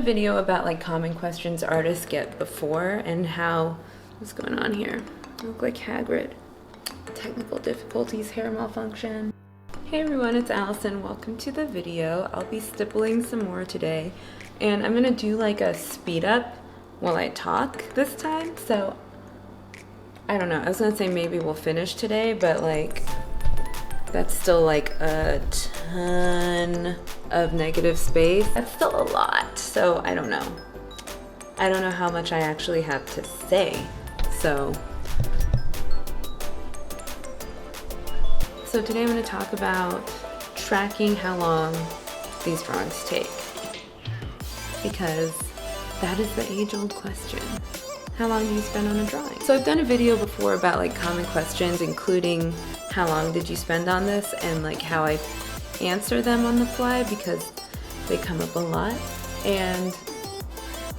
Video about like common questions artists get before and how what's going on here. I look like Hagrid. Technical difficulties, hair malfunction. Hey everyone, it's Allison. Welcome to the video. I'll be stippling some more today, and I'm gonna do like a speed up while I talk this time. So I don't know, I was gonna say maybe we'll finish today, but like that's still like a ton of negative space. That's still a lot, so I don't know. I don't know how much I actually have to say. So today I'm going to talk about tracking how long these drawings take, because that is the age-old question. How long do you spend on a drawing? So I've done a video before about like common questions, including how long did you spend on this, and like how I answer them on the fly because they come up a lot. And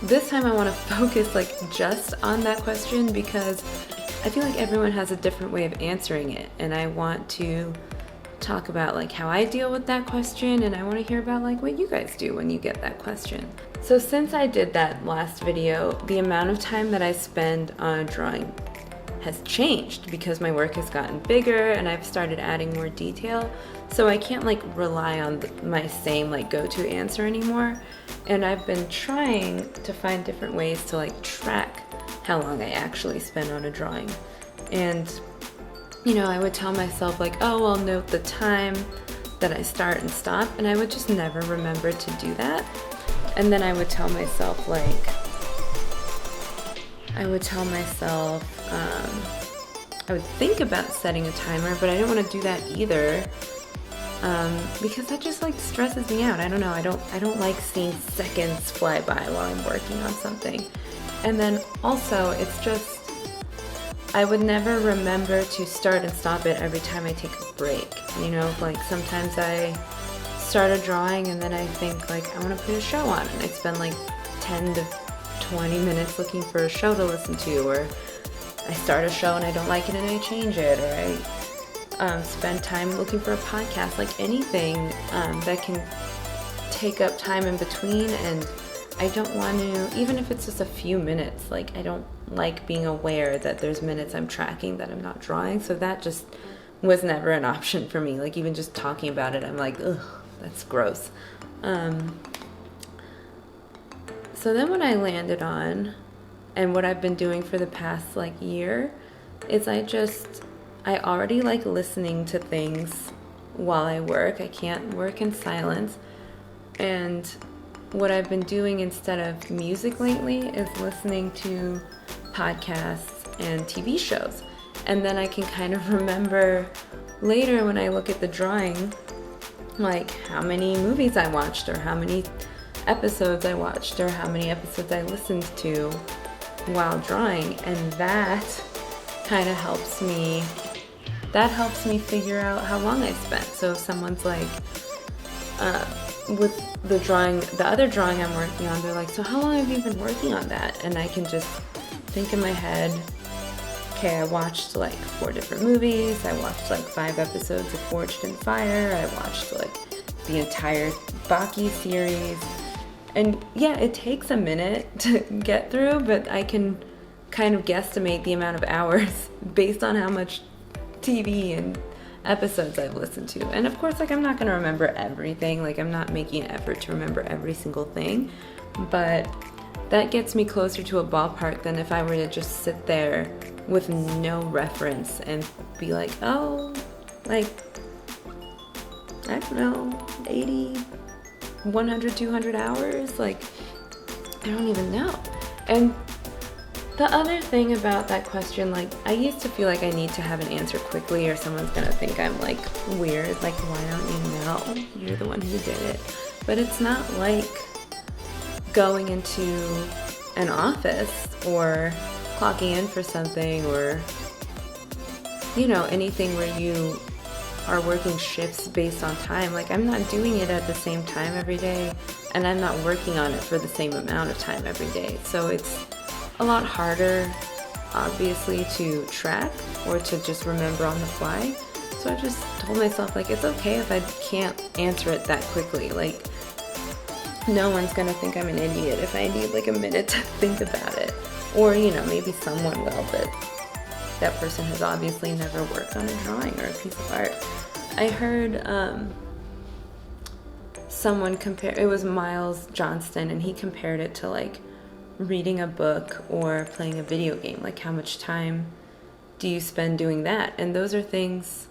this time I want to focus like just on that question because I feel like everyone has a different way of answering it, and I want to talk about like how I deal with that question, and I want to hear about like what you guys do when you get that question. So since I did that last video, the amount of time that I spend on a drawing has changed because my work has gotten bigger and I've started adding more detail. So I can't like rely on my same like go-to answer anymore. And I've been trying to find different ways to like track how long I actually spend on a drawing. And you know, I would tell myself like, oh, I'll note the time that I start and stop, and I would just never remember to do that. And then I would tell myself like, I would think about setting a timer, but I didn't want to do that either, because that just like stresses me out. I don't know, I don't like seeing seconds fly by while I'm working on something. And then also, it's just, I would never remember to start and stop it every time I take a break. You know, like sometimes I start a drawing and then I think like I want to put a show on, and I spend like 10 to 20 minutes looking for a show to listen to, or I start a show and I don't like it and I change it, or I spend time looking for a podcast, like anything that can take up time in between. And I don't want to, even if it's just a few minutes, like I don't like being aware that there's minutes I'm tracking that I'm not drawing. So that just was never an option for me. Like even just talking about it, I'm like, ugh, that's gross. So then what I landed on, and what I've been doing for the past like year, is I already like listening to things while I work. I can't work in silence. And what I've been doing instead of music lately is listening to podcasts and TV shows. And then I can kind of remember later when I look at the drawing, like how many movies I watched, or how many episodes I watched, or how many episodes I listened to while drawing. And that kind of helps me figure out how long I spent. So if someone's like, with the other drawing I'm working on, they're like, so how long have you been working on that? And I can just think in my head, okay, I watched like 4 different movies, I watched like 5 episodes of Forged in Fire, I watched like the entire Baki series. And yeah, it takes a minute to get through, but I can kind of guesstimate the amount of hours based on how much TV and episodes I've listened to. And of course, like I'm not gonna remember everything, like I'm not making an effort to remember every single thing, but that gets me closer to a ballpark than if I were to just sit there with no reference and be like, oh, like, I don't know, 80, 100, 200 hours, like, I don't even know. And the other thing about that question, like, I used to feel like I need to have an answer quickly or someone's gonna think I'm like weird, like, why don't you know? You're the one who did it. But it's not like going into an office or clocking in for something, or, you know, anything where you are working shifts based on time. Like, I'm not doing it at the same time every day, and I'm not working on it for the same amount of time every day. So it's a lot harder, obviously, to track or to just remember on the fly. So I just told myself, like, it's okay if I can't answer it that quickly. Like, no one's gonna think I'm an idiot if I need like a minute to think about it. Or, you know, maybe someone will, but that person has obviously never worked on a drawing or a piece of art. I heard someone compare, it was Miles Johnston, and he compared it to like reading a book or playing a video game. Like, how much time do you spend doing that? And those are things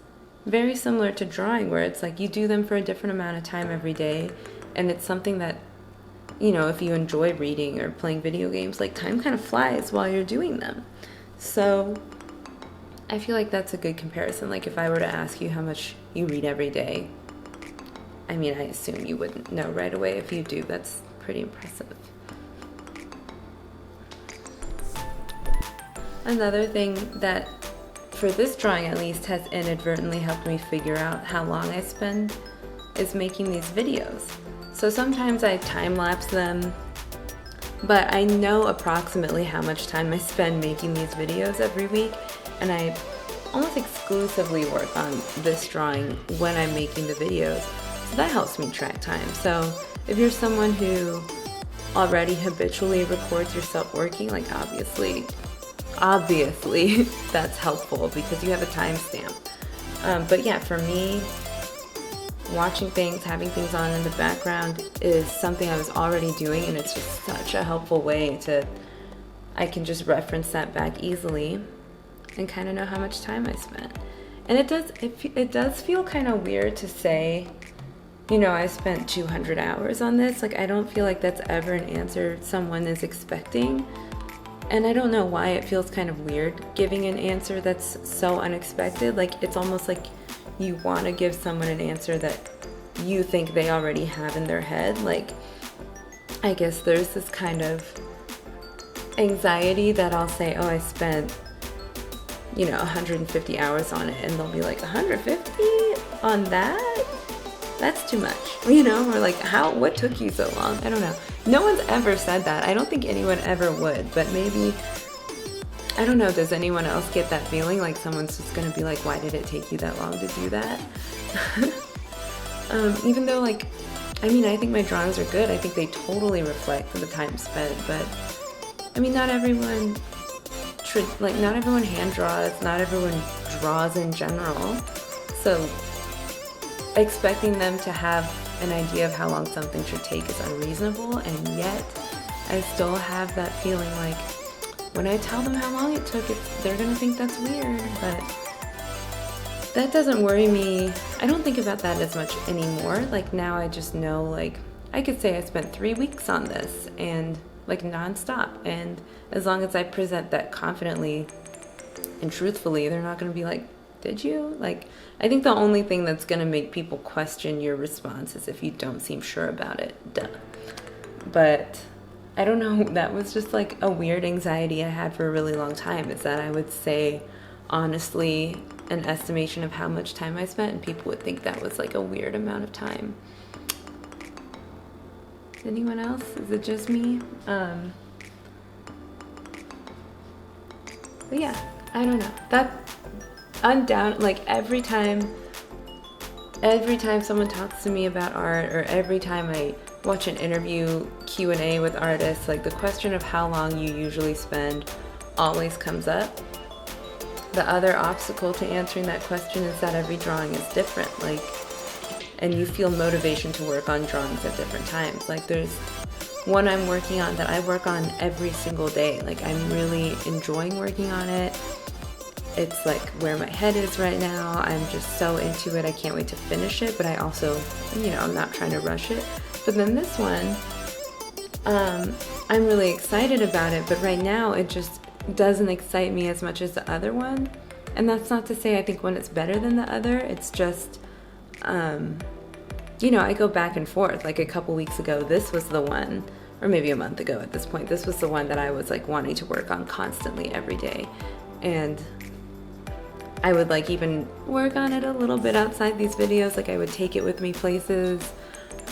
very similar to drawing, where it's like you do them for a different amount of time every day, and it's something that, you know, if you enjoy reading or playing video games, like time kind of flies while you're doing them. So I feel like that's a good comparison. Like, if I were to ask you how much you read every day, I mean, I assume you wouldn't know right away. If you do, that's pretty impressive. Another thing that, for this drawing at least, has inadvertently helped me figure out how long I spend is making these videos. So sometimes I time-lapse them, but I know approximately how much time I spend making these videos every week, and I almost exclusively work on this drawing when I'm making the videos, so that helps me track time. So if you're someone who already habitually records yourself working, like obviously that's helpful because you have a timestamp. But yeah, for me, watching things, having things on in the background is something I was already doing, and it's just such a helpful way to, I can just reference that back easily and kind of know how much time I spent. And it does feel kind of weird to say, you know, I spent 200 hours on this. Like, I don't feel like that's ever an answer someone is expecting. And I don't know why it feels kind of weird giving an answer that's so unexpected. Like, it's almost like you want to give someone an answer that you think they already have in their head. Like, I guess there's this kind of anxiety that I'll say, oh, I spent, you know, 150 hours on it, and they'll be like, 150 on that? That's too much, you know? Or like, what took you so long? I don't know. No one's ever said that. I don't think anyone ever would, but maybe, I don't know, does anyone else get that feeling? Like someone's just gonna be like, why did it take you that long to do that? Even though, like, I mean, I think my drawings are good. I think they totally reflect the time spent, but I mean, not everyone hand draws, not everyone draws in general. So expecting them to have an idea of how long something should take is unreasonable, and yet I still have that feeling like when I tell them how long it took, they're gonna think that's weird, but that doesn't worry me. I don't think about that as much anymore. Like, now I just know, like, I could say I spent 3 weeks on this, and like nonstop, and as long as I present that confidently and truthfully, they're not gonna be like, did you? Like, I think the only thing that's gonna make people question your response is if you don't seem sure about it. Duh. But I don't know, that was just like a weird anxiety I had for a really long time, is that I would say honestly an estimation of how much time I spent, and people would think that was like a weird amount of time. Anyone else? Is it just me? But yeah, I don't know. That undoubtedly, like every time someone talks to me about art, or every time I watch an interview Q&A with artists, like the question of how long you usually spend always comes up. The other obstacle to answering that question is that every drawing is different. Like, and you feel motivation to work on drawings at different times. Like, there's one I'm working on that I work on every single day. Like, I'm really enjoying working on it. It's like where my head is right now. I'm just so into it. I can't wait to finish it, but I also, you know, I'm not trying to rush it. But then this one, I'm really excited about it, but right now it just doesn't excite me as much as the other one. And that's not to say I think one is better than the other. It's just, you know, I go back and forth. Like a couple weeks ago, this was the one, or maybe a month ago at this point, this was the one that I was like wanting to work on constantly every day. And I would like even work on it a little bit outside these videos. Like, I would take it with me places.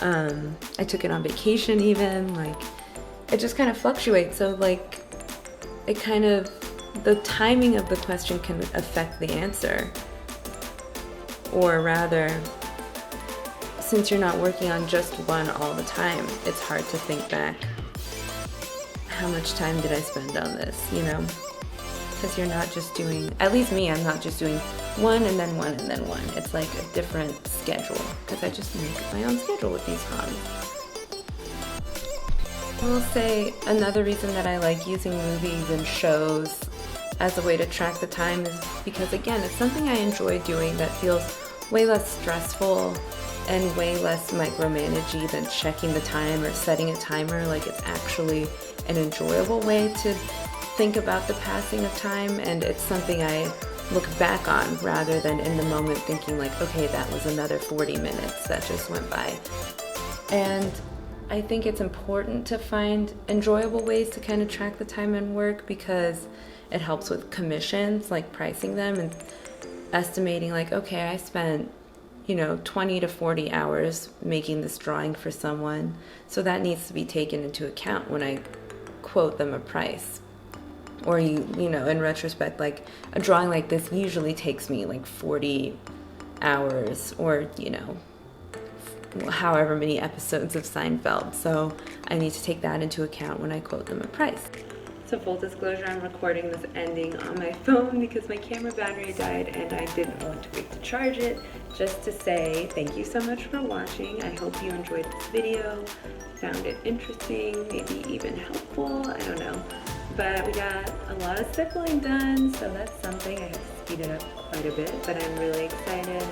I took it on vacation even. Like, it just kind of fluctuates. So like, it kind of, the timing of the question can affect the answer. Or rather, since you're not working on just one all the time, it's hard to think back, how much time did I spend on this, you know? Because you're not just doing, at least me, I'm not just doing one and then one and then one. It's like a different schedule, because I just make my own schedule with these drawings. I will say another reason that I like using movies and shows as a way to track the time is because, again, it's something I enjoy doing that feels way less stressful and way less micromanagey than checking the time or setting a timer. Like, it's actually an enjoyable way to think about the passing of time, and it's something I look back on rather than in the moment thinking like, okay, that was another 40 minutes that just went by. And I think it's important to find enjoyable ways to kind of track the time and work, because it helps with commissions, like pricing them and estimating like, okay, I spent 20 to 40 hours making this drawing for someone, so that needs to be taken into account when I quote them a price. Or in retrospect, like a drawing like this usually takes me like 40 hours or however many episodes of Seinfeld, so I need to take that into account when I quote them a price. So full disclosure, I'm recording this ending on my phone because my camera battery died and I didn't want to wait to charge it. Just to say thank you so much for watching. I hope you enjoyed this video, found it interesting, maybe even helpful, I don't know. But we got a lot of stippling done, so that's something. I have to speed it up quite a bit, but I'm really excited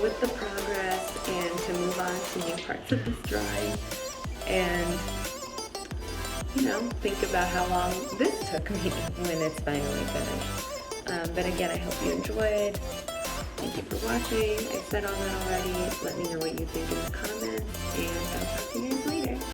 with the progress and to move on to new parts of this drawing and think about how long this took me when it's finally finished. But again, I hope you enjoyed. Thank you for watching. I said all that already. Let me know what you think in the comments, and I'll talk to you guys